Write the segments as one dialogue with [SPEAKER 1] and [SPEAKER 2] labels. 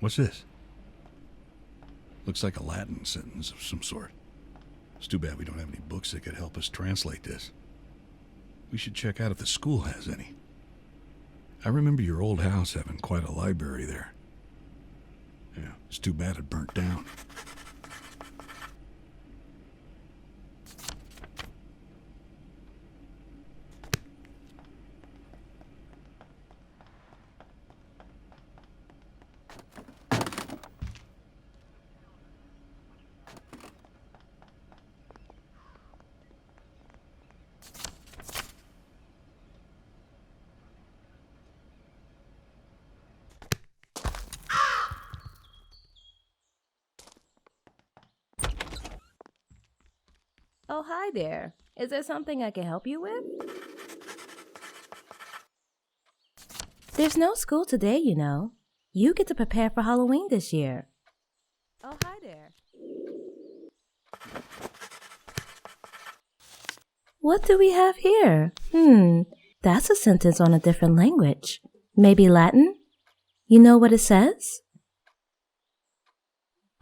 [SPEAKER 1] What's this? Looks like a Latin sentence of some sort. It's too bad we don't have any books that could help us translate this. We should check out if the school has any. I remember your old house having quite a library there. Yeah, it's too bad it burnt down.
[SPEAKER 2] Oh, hi there. Is there something I can help you with? There's no school today, you know. You get to prepare for Halloween this year. Oh, hi there. What do we have here? That's a sentence on a different language. Maybe Latin? You know what it says?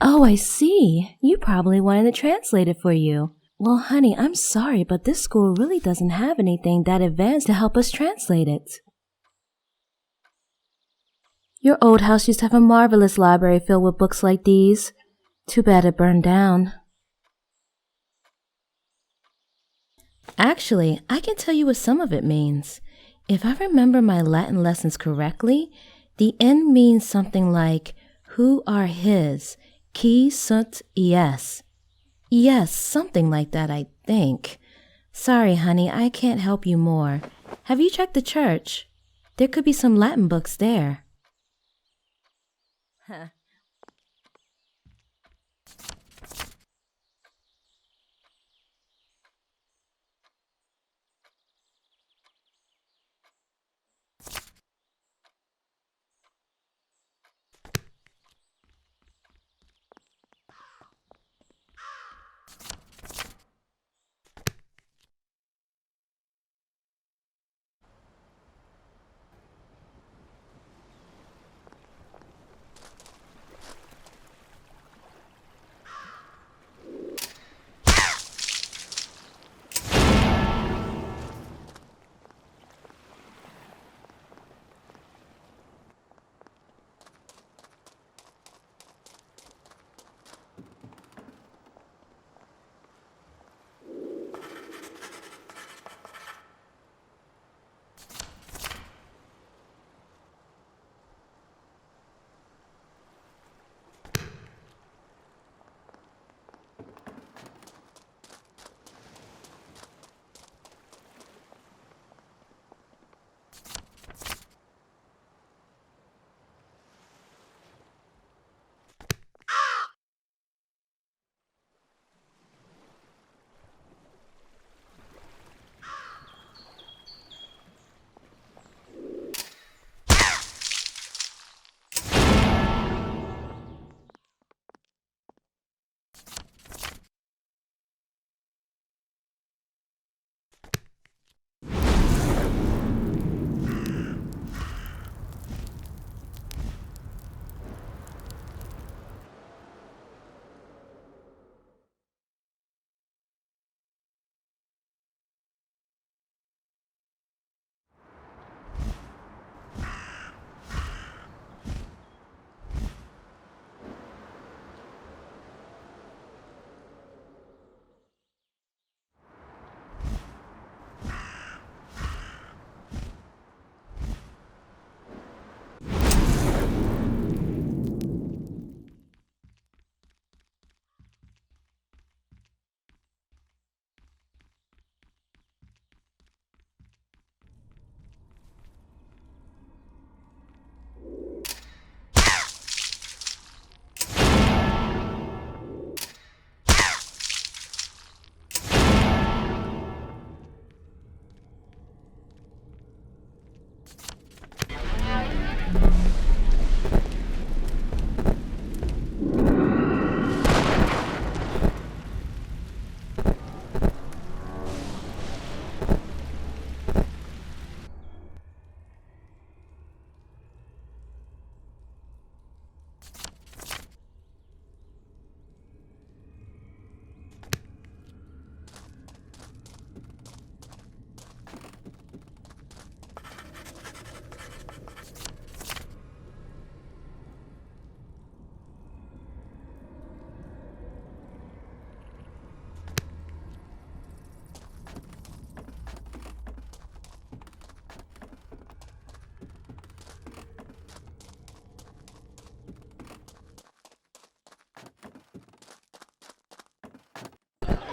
[SPEAKER 2] Oh, I see. You probably wanted to translate it for you. Well, honey, I'm sorry, but this school really doesn't have anything that advanced to help us translate it. Your old house used to have a marvelous library filled with books like these. Too bad it burned down. Actually, I can tell you what some of it means. If I remember my Latin lessons correctly, the end means something like, who are his, qui sunt ies. Yes, something like that, I think. Sorry, honey, I can't help you more. Have you checked the church? There could be some Latin books there. Huh.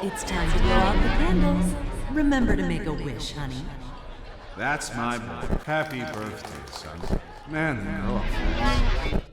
[SPEAKER 3] It's time to blow out the candles. Remember to make a wish, honey.
[SPEAKER 4] That's my boy. Happy birthday, son. Man, they're all fast.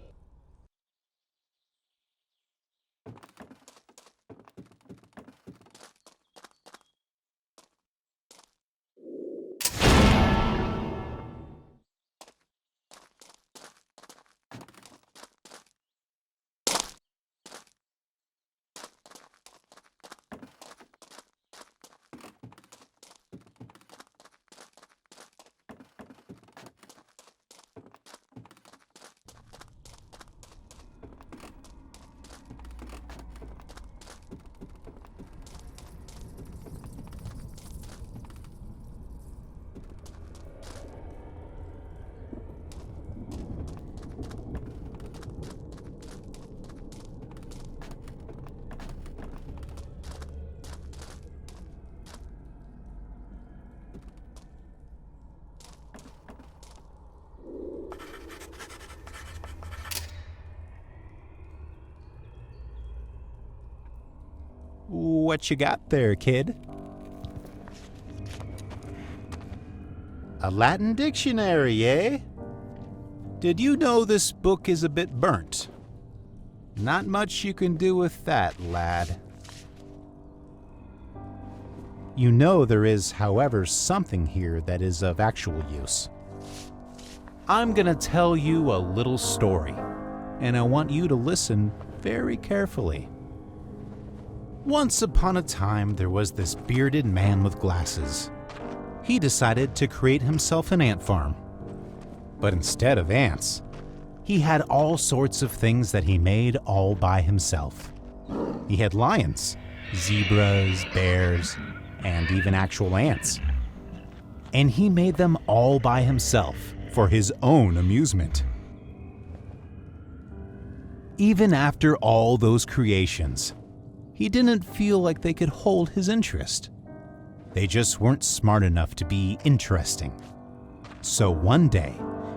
[SPEAKER 5] What you got there, kid? A Latin dictionary, eh? Did you know this book is a bit burnt? Not much you can do with that, lad. You know there is, however, something here that is of actual use. I'm gonna tell you a little story, and I want you to listen very carefully. Once upon a time, there was this bearded man with glasses. He decided to create himself an ant farm. But instead of ants, he had all sorts of things that he made all by himself. He had lions, zebras, bears, and even actual ants. And he made them all by himself for his own amusement. Even after all those creations, he didn't feel like they could hold his interest. They just weren't smart enough to be interesting. So one day,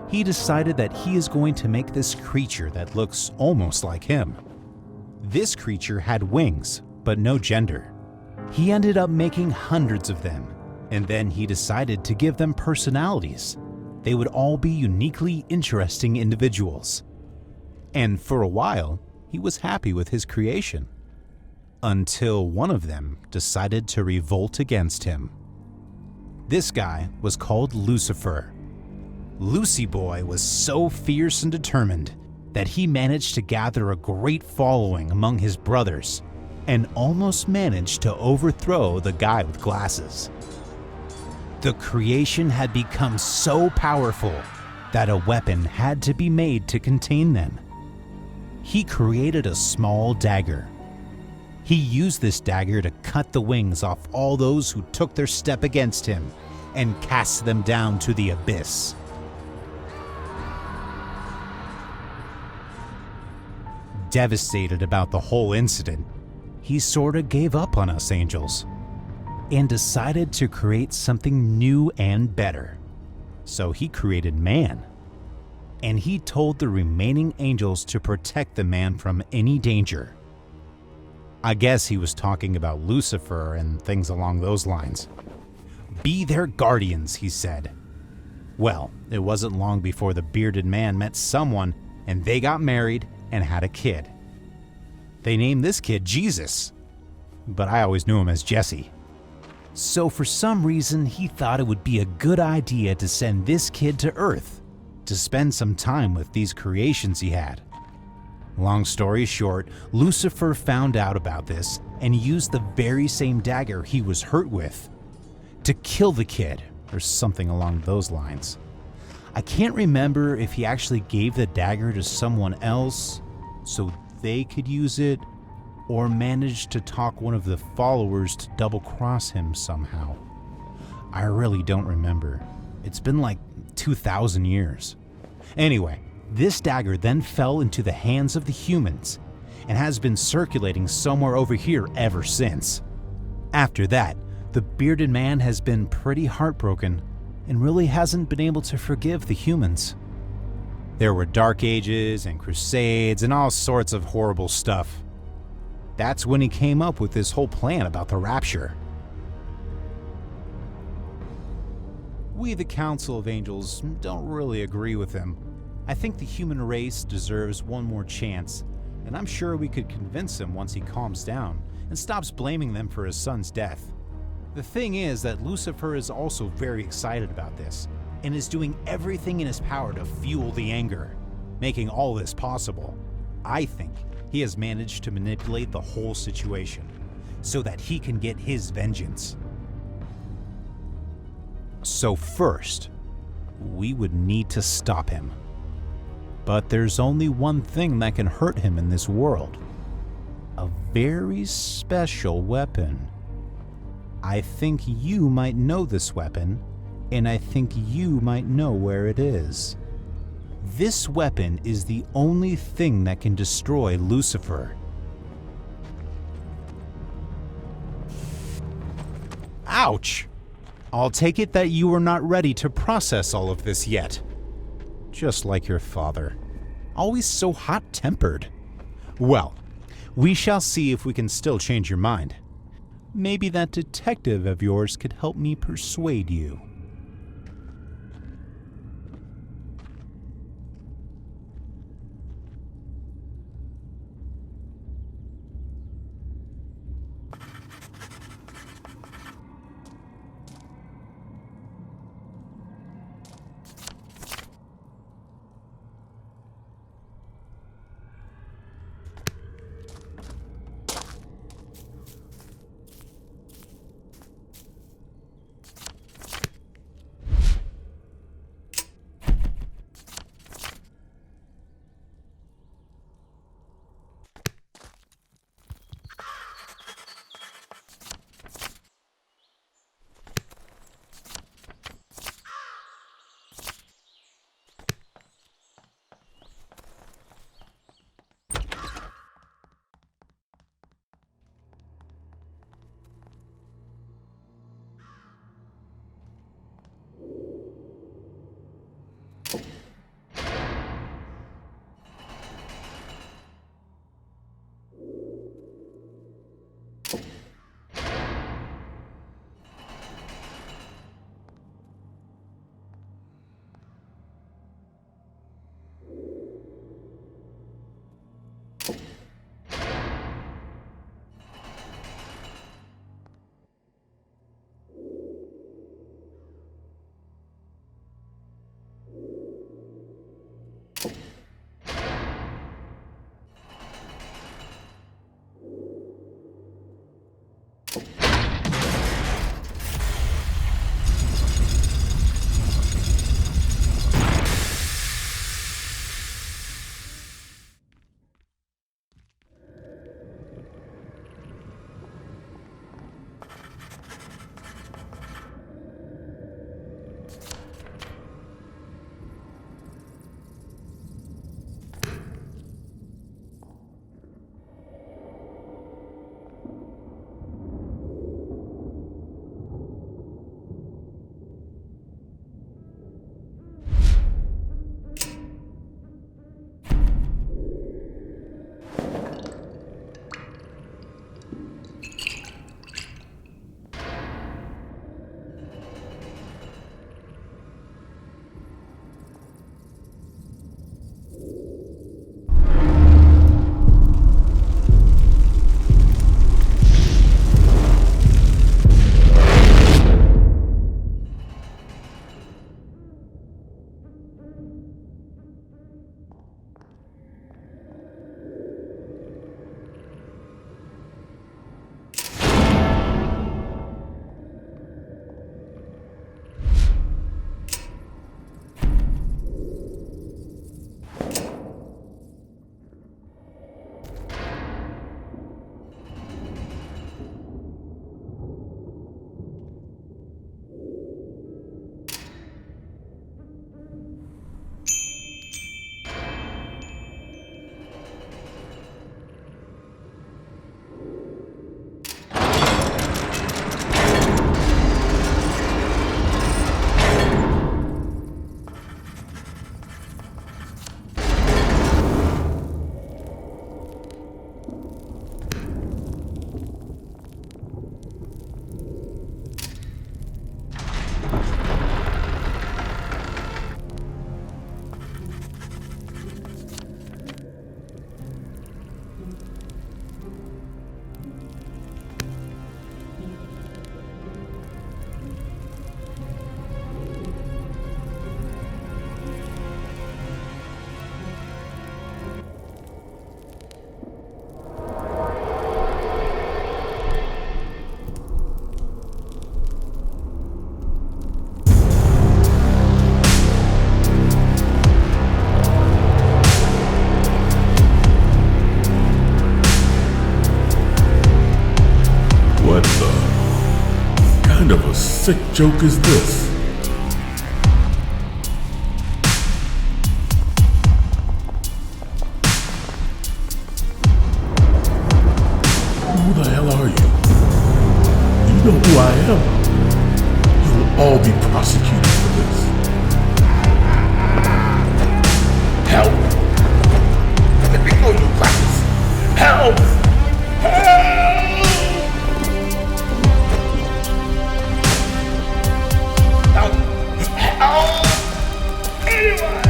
[SPEAKER 5] he decided that he is going to make this creature that looks almost like him. This creature had wings, but no gender. He ended up making hundreds of them, and then he decided to give them personalities. They would all be uniquely interesting individuals. And for a while, he was happy with his creation. Until one of them decided to revolt against him. This guy was called Lucifer. Lucy Boy was so fierce and determined that he managed to gather a great following among his brothers and almost managed to overthrow the guy with glasses. The creation had become so powerful that a weapon had to be made to contain them. He created a small dagger. He used this dagger to cut the wings off all those who took their step against him and cast them down to the abyss. Devastated about the whole incident, he sorta gave up on us angels and decided to create something new and better. So he created man, and he told the remaining angels to protect the man from any danger. I guess he was talking about Lucifer and things along those lines. Be their guardians, he said. Well, it wasn't long before the bearded man met someone and they got married and had a kid. They named this kid Jesus, but I always knew him as Jesse. So for some reason, he thought it would be a good idea to send this kid to Earth to spend some time with these creations he had. Long story short, Lucifer found out about this and used the very same dagger he was hurt with to kill the kid, or something along those lines. I can't remember if he actually gave the dagger to someone else so they could use it, or managed to talk one of the followers to double-cross him somehow. I really don't remember. It's been like 2,000 years. Anyway, this dagger then fell into the hands of the humans and has been circulating somewhere over here ever since. After that, the bearded man has been pretty heartbroken and really hasn't been able to forgive the humans. There were dark ages and crusades and all sorts of horrible stuff. That's when he came up with this whole plan about the rapture. We, the Council of Angels, don't really agree with him. I think the human race deserves one more chance, and I'm sure we could convince him once he calms down and stops blaming them for his son's death. The thing is that Lucifer is also very excited about this, and is doing everything in his power to fuel the anger, making all this possible. I think he has managed to manipulate the whole situation, so that he can get his vengeance. So first, we would need to stop him. But there's only one thing that can hurt him in this world. A very special weapon. I think you might know this weapon, and I think you might know where it is. This weapon is the only thing that can destroy Lucifer. Ouch! I'll take it that you are not ready to process all of this yet. Just like your father. Always so hot-tempered. Well, we shall see if we can still change your mind. Maybe that detective of yours could help me persuade you.
[SPEAKER 6] What the kind of a sick joke is this? Who the hell are you? You know who I am. You'll all be prosecuted for this. Help! Let me go, you crackers! Help! Help! Help! Help! Anyone!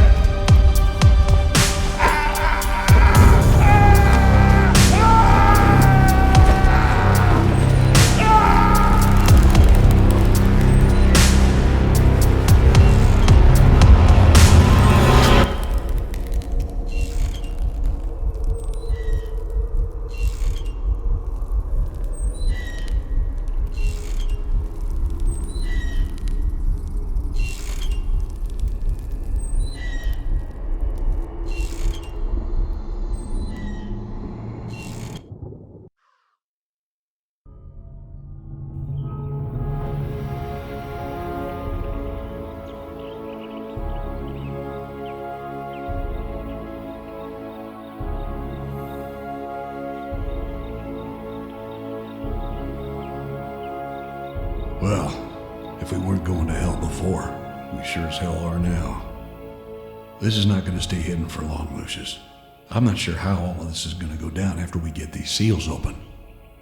[SPEAKER 1] Well, if we weren't going to hell before, we sure as hell are now. This is not going to stay hidden for long, Lucius. I'm not sure how all of this is going to go down after we get these seals open.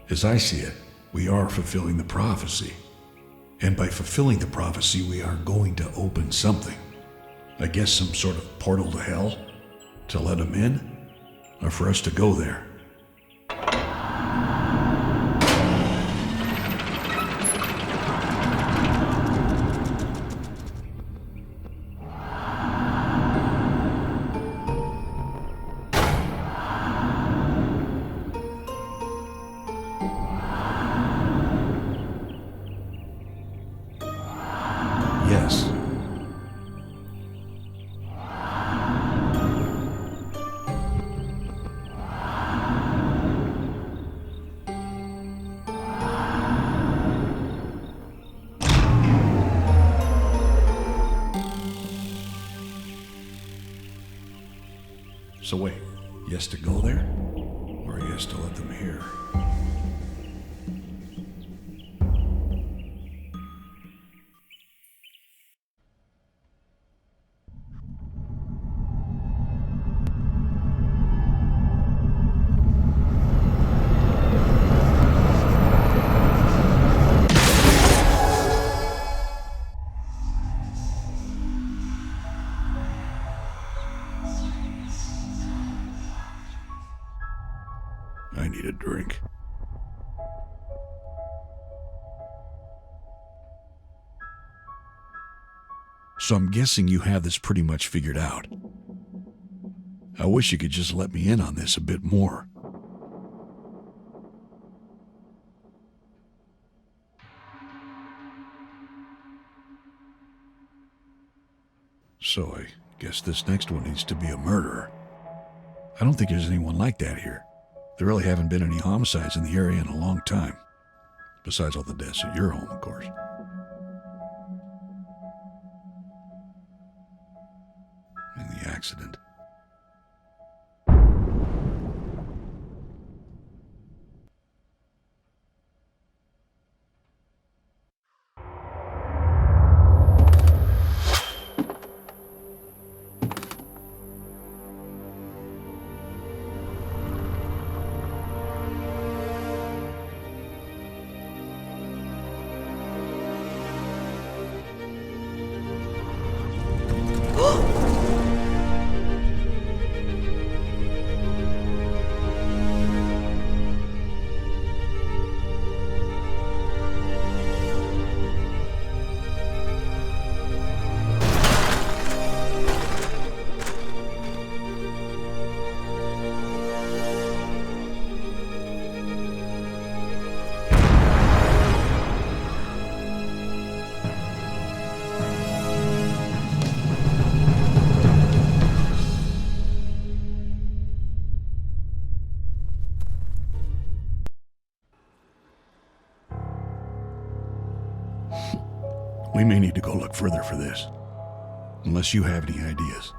[SPEAKER 1] As I see it, we are fulfilling the prophecy. And by fulfilling the prophecy, we are going to open something. I guess some sort of portal to hell? To let them in? Or for us to go there? Yes. So wait, yes to go there? Or yes to let them hear? I need a drink. So I'm guessing you have this pretty much figured out. I wish you could just let me in on this a bit more. So I guess this next one needs to be a murderer. I don't think there's anyone like that here. There really haven't been any homicides in the area in a long time. Besides all the deaths at your home, of course. And the accident. We may need to go look further for this. Unless you have any ideas.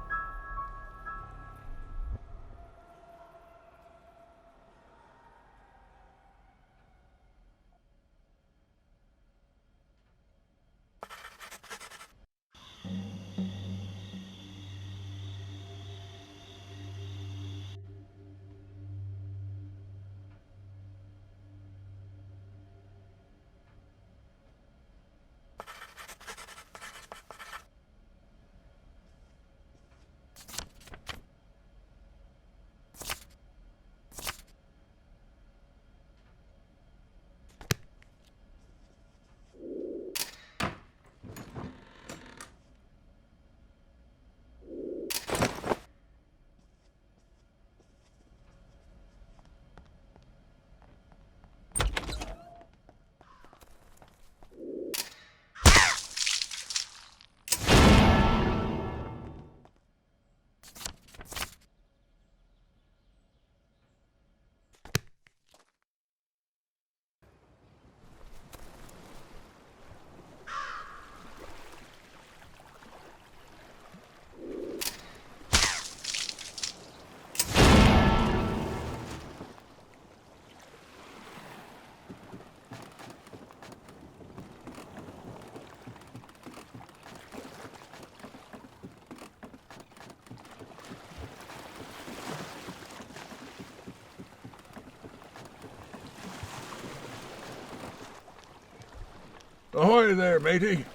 [SPEAKER 6] Ahoy there, matey.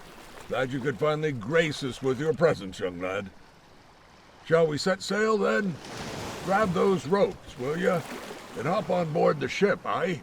[SPEAKER 6] Glad you could finally grace us with your presence, young lad. Shall we set sail, then? Grab those ropes, will you? And hop on board the ship, aye?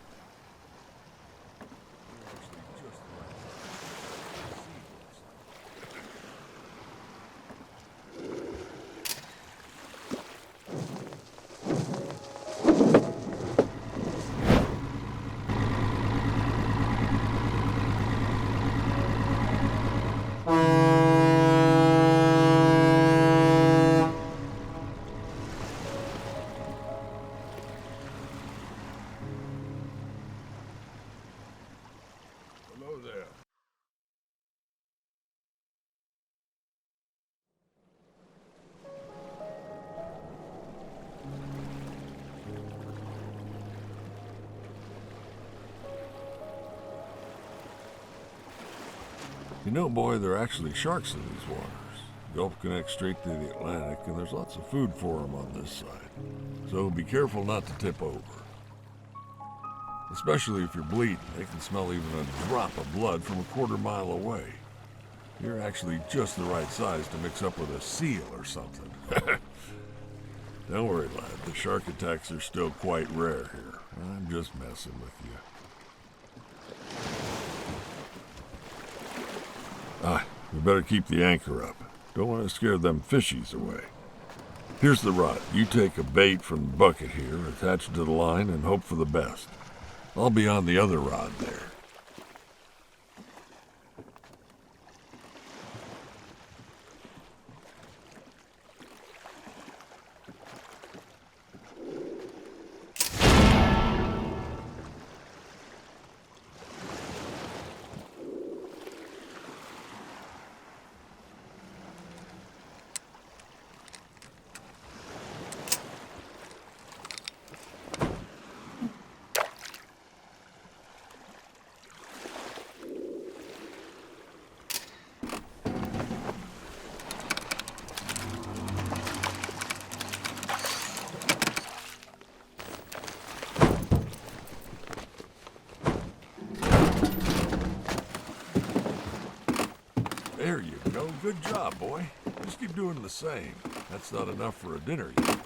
[SPEAKER 6] Hello there. You know, boy, there are actually sharks in these waters. The Gulf connects straight to the Atlantic, and there's lots of food for them on this side. So be careful not to tip over. Especially if you're bleeding. They can smell even a drop of blood from a quarter-mile away. You're actually just the right size to mix up with a seal or something. Don't worry, lad. The shark attacks are still quite rare here. I'm just messing with you. We better keep the anchor up. Don't want to scare them fishies away. Here's the rod. You take a bait from the bucket here, attach it to the line, and hope for the best. I'll be on the other rod there. There you go. Good job, boy. Just keep doing the same. That's not enough for a dinner, you know.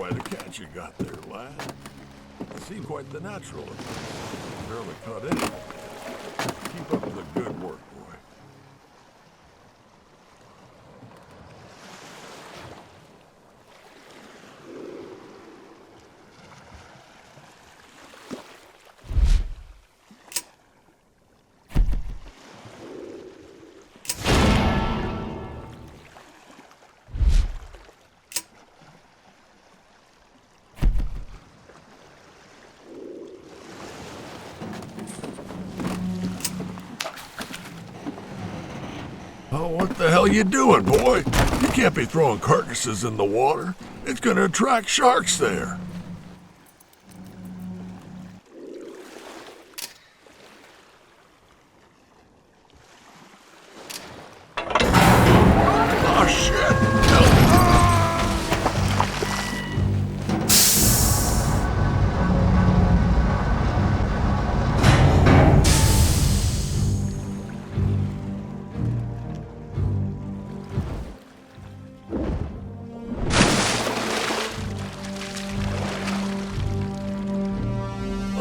[SPEAKER 6] quite a catch you got there, lad. You seem quite the natural at this. Barely cut anything. Keep up the good work, boy. Oh, what the hell you doing, boy? You can't be throwing carcasses in the water. It's gonna attract sharks there. Oh, shit!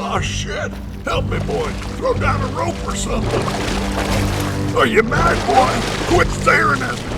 [SPEAKER 6] Oh, shit! Help me, boy! Throw down a rope or something! Are you mad, boy? Quit staring at me!